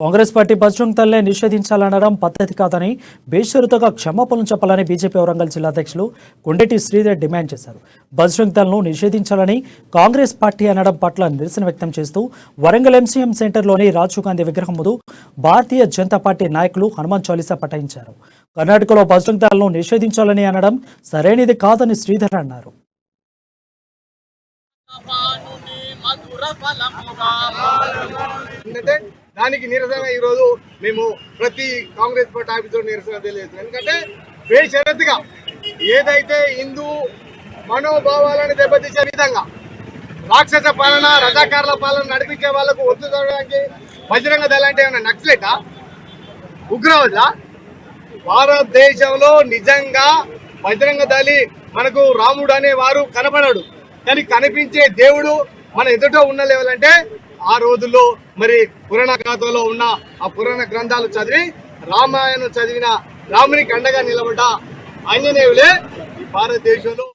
Congress party Bajrang దళ్నే నిషేధించాలనడం పద్ధతి కాదని బేషరతుగా క్షమాపణలు చెప్పాలని బీజేపీ వరంగల్ జిల్లా అధ్యక్షులు కొండేటి శ్రీధర్ డిమాండ్ చేశారు. బజరంగ్ దళ్ను నిషేధించాలని కాంగ్రెస్ పార్టీ అనడం పట్ల నిరసన వ్యక్తం చేస్తూ వరంగల్ ఎంసీఎం సెంటర్లోని రాజీవ్ గాంధీ విగ్రహం ముందు భారతీయ జనతా పార్టీ నాయకులు హనుమాన్ చాలీసా పఠించారు. కర్ణాటకలో బజరంగ్ దళ్ను నిషేధించాలని అనడం సరైనది కాదని శ్రీధర్ అన్నారు. దానికి నిరసన ఈరోజు మేము ప్రతి కాంగ్రెస్ పార్టీ ఆఫీసులో నిరసన తెలియజేస్తున్నాం. ఎందుకంటే బేషరతుగా ఏదైతే హిందూ మనోభావాలను దెబ్బతీసే విధంగా రాక్షస పాలన రజాకారుల పాలన నడిపించే వాళ్లకు ఒత్తు చూడడానికి బజరంగ దళ అంటే ఏమన్నా నక్సలేటా, ఉగ్రవాద? భారతదేశంలో నిజంగా బజరంగ దళి మనకు రాముడు అనేవారు కనపడడు, కానీ కనిపించే దేవుడు మన ఎదుట ఉన్న లెవెల్ అంటే ఆ రోజుల్లో మరి పురాణ గాథలో ఉన్న ఆ పురాణ గ్రంథాలు చదివి రామాయణం చదివిన రామునికి అండగా నిలబడ్డ ఆంజనేయులే ఈ భారతదేశంలో